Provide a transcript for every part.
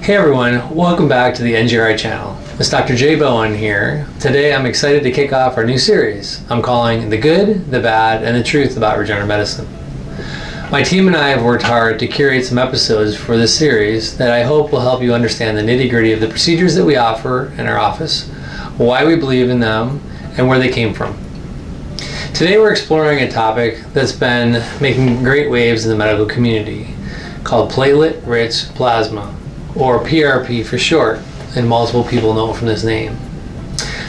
Hey everyone, welcome back to the NGRI channel. It's Dr. J. Bowen here. Today I'm excited to kick off our new series I'm calling The Good, the Bad, and the Truth About Regenerative Medicine. My team and I have worked hard to curate some episodes for this series that I hope will help you understand the nitty-gritty of the procedures that we offer in our office, why we believe in them, and where they came from. Today we're exploring a topic that's been making great waves in the medical community called platelet-rich plasma, or PRP for short, and multiple people know it from this name.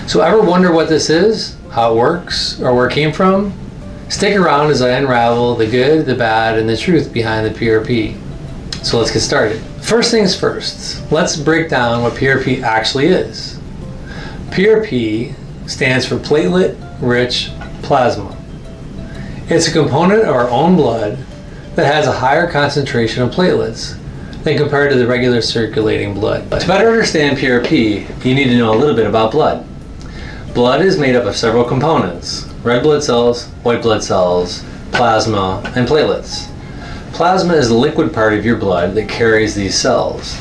So ever wonder what this is, how it works, or where it came from? Stick around as I unravel the good, the bad, and the truth behind the PRP. So let's get started. First things first, let's break down what PRP actually is. PRP stands for platelet-rich plasma. It's a component of our own blood that has a higher concentration of platelets than compared to the regular circulating blood. To better understand PRP, you need to know a little bit about blood. Blood is made up of several components: red blood cells, white blood cells, plasma, and platelets. Plasma is the liquid part of your blood that carries these cells.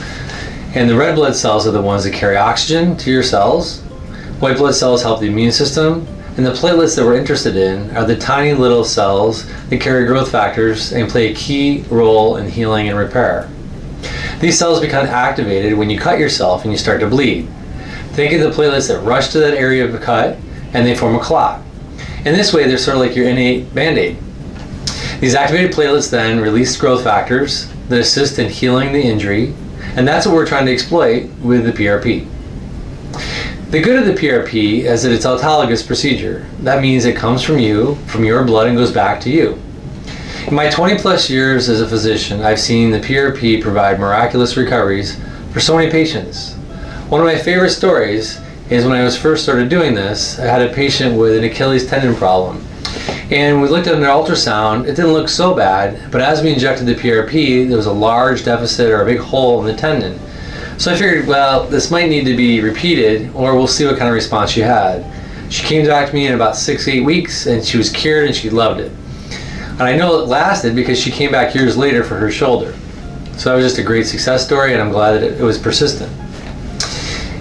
And the red blood cells are the ones that carry oxygen to your cells. White blood cells help the immune system. And the platelets that we're interested in are the tiny little cells that carry growth factors and play a key role in healing and repair. These cells become activated when you cut yourself and you start to bleed. Think of the platelets that rush to that area of the cut and they form a clot. In this way, they're sort of like your innate Band-Aid. These activated platelets then release growth factors that assist in healing the injury, and that's what we're trying to exploit with the PRP. The good of the PRP is that it's an autologous procedure. That means it comes from you, from your blood, and goes back to you. In my 20 plus years as a physician, I've seen the PRP provide miraculous recoveries for so many patients. One of my favorite stories is when I was first started doing this, I had a patient with an Achilles tendon problem. And we looked at an ultrasound, it didn't look so bad, but as we injected the PRP, there was a large deficit or a big hole in the tendon. So I figured, well, this might need to be repeated, or we'll see what kind of response she had. She came back to me in about 6 to 8 weeks, and she was cured and she loved it. And I know it lasted because she came back years later for her shoulder. So that was just a great success story, and I'm glad that it was persistent.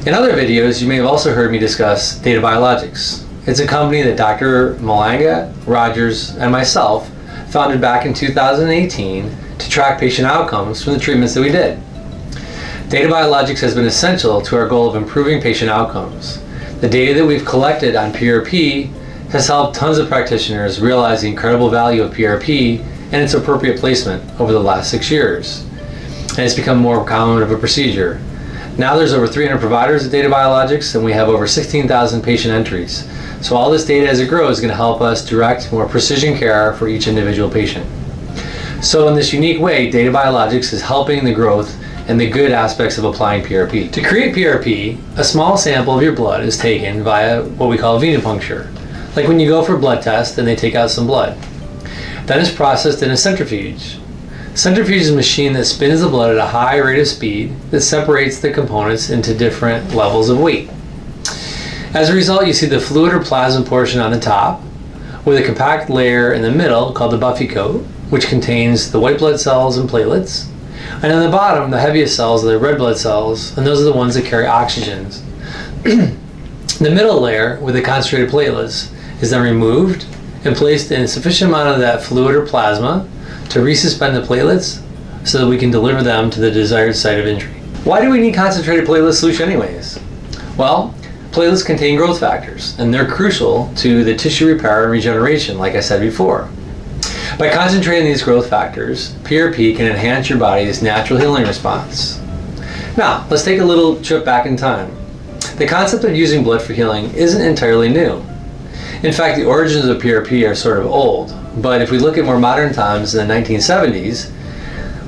In other videos, you may have also heard me discuss Data Biologics. It's a company that Dr. Malanga, Rogers, and myself founded back in 2018 to track patient outcomes from the treatments that we did. Data Biologics has been essential to our goal of improving patient outcomes. The data that we've collected on PRP has helped tons of practitioners realize the incredible value of PRP and its appropriate placement over the last 6 years. And it's become more common of a procedure. Now there's over 300 providers of Data Biologics, and we have over 16,000 patient entries. So all this data as it grows is going to help us direct more precision care for each individual patient. So in this unique way, Data Biologics is helping the growth and the good aspects of applying PRP. To create PRP, a small sample of your blood is taken via what we call venipuncture. Like when you go for a blood test and they take out some blood. Then it's processed in a centrifuge. Centrifuge is a machine that spins the blood at a high rate of speed that separates the components into different levels of weight. As a result, you see the fluid or plasma portion on the top, with a compact layer in the middle called the buffy coat, which contains the white blood cells and platelets. And on the bottom, the heaviest cells are the red blood cells, and those are the ones that carry oxygens. The middle layer, with the concentrated platelets, is then removed and placed in a sufficient amount of that fluid or plasma to resuspend the platelets so that we can deliver them to the desired site of injury. Why do we need concentrated platelet solution anyways? Well, platelets contain growth factors, and they're crucial to the tissue repair and regeneration, like I said before. By concentrating these growth factors, PRP can enhance your body's natural healing response. Now, let's take a little trip back in time. The concept of using blood for healing isn't entirely new. In fact, the origins of PRP are sort of old, but if we look at more modern times in the 1970s,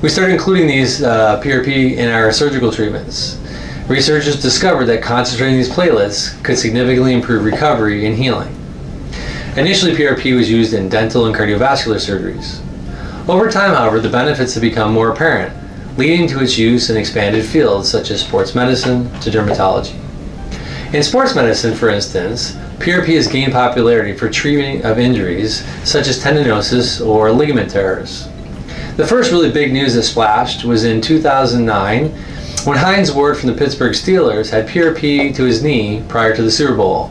we started including these PRP in our surgical treatments. Researchers discovered that concentrating these platelets could significantly improve recovery and healing. Initially, PRP was used in dental and cardiovascular surgeries. Over time, however, the benefits have become more apparent, leading to its use in expanded fields such as sports medicine to dermatology. In sports medicine, for instance, PRP has gained popularity for treatment of injuries such as tendinosis or ligament tears. The first really big news that splashed was in 2009 when Hines Ward from the Pittsburgh Steelers had PRP to his knee prior to the Super Bowl.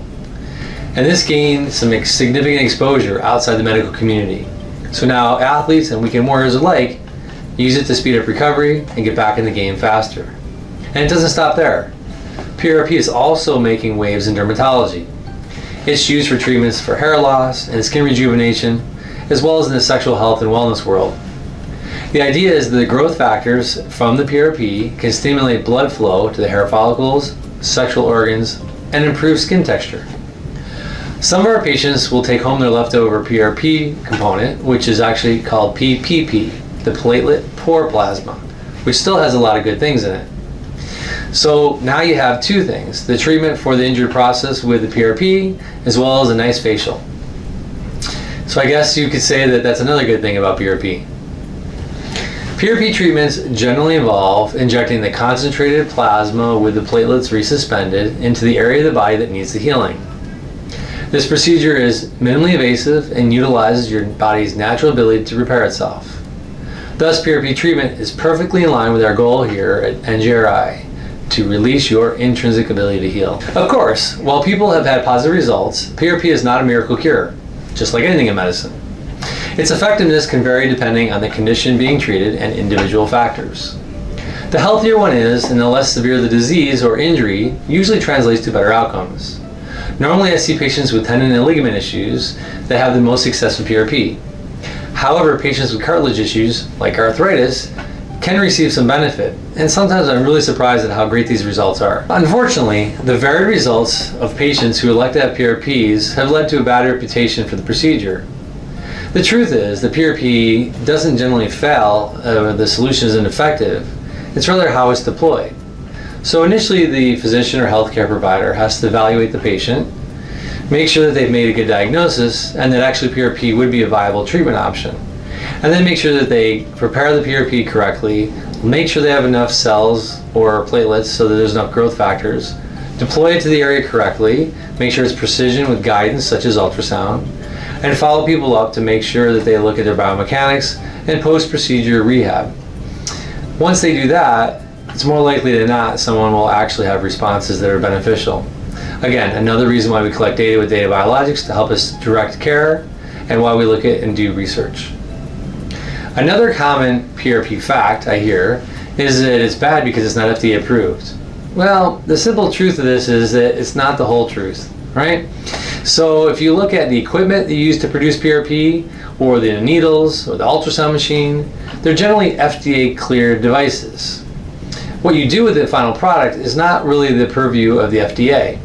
And this gained some significant exposure outside the medical community. So now athletes and weekend warriors alike use it to speed up recovery and get back in the game faster. And it doesn't stop there. PRP is also making waves in dermatology. It's used for treatments for hair loss and skin rejuvenation, as well as in the sexual health and wellness world. The idea is that the growth factors from the PRP can stimulate blood flow to the hair follicles, sexual organs, and improve skin texture. Some of our patients will take home their leftover PRP component, which is actually called PPP, the platelet poor plasma, which still has a lot of good things in it. So now you have two things: the treatment for the injured process with the PRP, as well as a nice facial. So I guess you could say that that's another good thing about PRP. PRP treatments generally involve injecting the concentrated plasma with the platelets resuspended into the area of the body that needs the healing. This procedure is minimally invasive and utilizes your body's natural ability to repair itself. Thus, PRP treatment is perfectly in line with our goal here at NJRI, to release your intrinsic ability to heal. Of course, while people have had positive results, PRP is not a miracle cure, just like anything in medicine. Its effectiveness can vary depending on the condition being treated and individual factors. The healthier one is, and the less severe the disease or injury, usually translates to better outcomes. Normally I see patients with tendon and ligament issues that have the most success with PRP. However, patients with cartilage issues, like arthritis, can receive some benefit, and sometimes I'm really surprised at how great these results are. Unfortunately, the varied results of patients who elect to have PRPs have led to a bad reputation for the procedure. The truth is that PRP doesn't generally fail, the solution isn't effective. It's rather how it's deployed. So initially the physician or healthcare provider has to evaluate the patient, make sure that they've made a good diagnosis and that actually PRP would be a viable treatment option. And then make sure that they prepare the PRP correctly, make sure they have enough cells or platelets so that there's enough growth factors, deploy it to the area correctly, make sure it's precision with guidance such as ultrasound, and follow people up to make sure that they look at their biomechanics and post-procedure rehab. Once they do that, it's more likely than not someone will actually have responses that are beneficial. Again, another reason why we collect data with Data Biologics to help us direct care and why we look at and do research. Another common PRP fact I hear is that it's bad because it's not FDA approved. Well, the simple truth of this is that it's not the whole truth, right? So if you look at the equipment that you use to produce PRP, or the needles, or the ultrasound machine, they're generally FDA cleared devices. What you do with the final product is not really the purview of the FDA.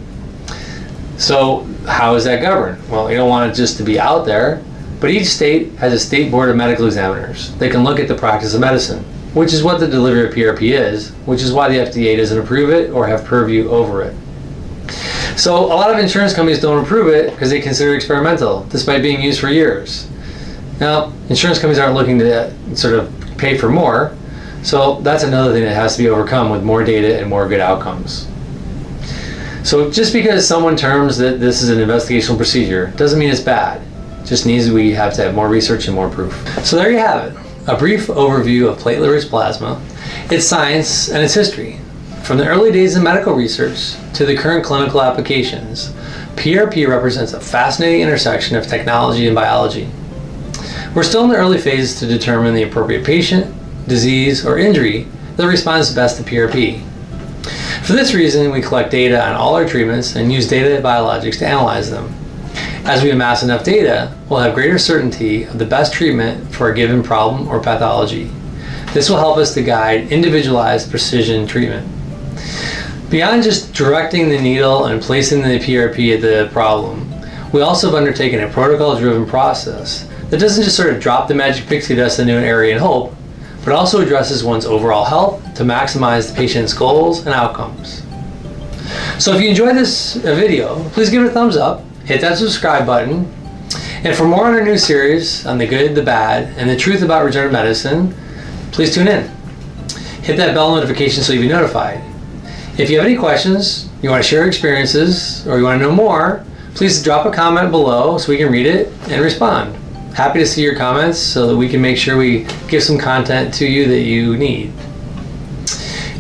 So how is that governed? Well, you don't want it just to be out there, but each state has a state board of medical examiners. They can look at the practice of medicine, which is what the delivery of PRP is, which is why the FDA doesn't approve it or have purview over it. So a lot of insurance companies don't approve it because they consider it experimental, despite being used for years. Now, insurance companies aren't looking to sort of pay for more, so that's another thing that has to be overcome with more data and more good outcomes. So just because someone terms that this is an investigational procedure doesn't mean it's bad. It just means we have to have more research and more proof. So there you have it, a brief overview of platelet-rich plasma, its science, and its history. From the early days of medical research to the current clinical applications, PRP represents a fascinating intersection of technology and biology. We're still in the early phases to determine the appropriate patient, disease, or injury that responds best to PRP. For this reason, we collect data on all our treatments and use Data Biologics to analyze them. As we amass enough data, we'll have greater certainty of the best treatment for a given problem or pathology. This will help us to guide individualized precision treatment. Beyond just directing the needle and placing the PRP at the problem, we also have undertaken a protocol-driven process that doesn't just sort of drop the magic pixie dust into an area and hope, but also addresses one's overall health to maximize the patient's goals and outcomes. So if you enjoyed this video, please give it a thumbs up, hit that subscribe button, and for more on our new series on the good, the bad, and the truth about regenerative medicine, please tune in. Hit that bell notification so you'll be notified. If you have any questions, you want to share experiences, or you want to know more, please drop a comment below so we can read it and respond. Happy to see your comments so that we can make sure we give some content to you that you need.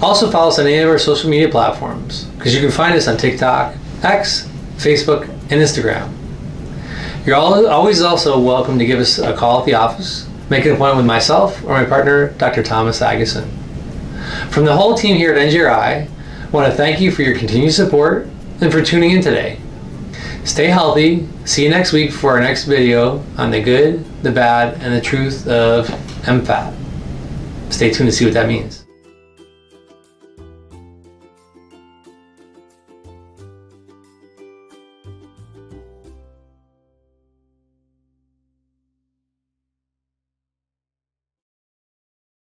Also follow us on any of our social media platforms, because you can find us on TikTok, X, Facebook, and Instagram. You're always also welcome to give us a call at the office, make an appointment with myself or my partner, Dr. Thomas Agason. From the whole team here at NJRI, I want to thank you for your continued support and for tuning in today. Stay healthy. See you next week for our next video on the good, the bad, and the truth of MFAT. Stay tuned to see what that means.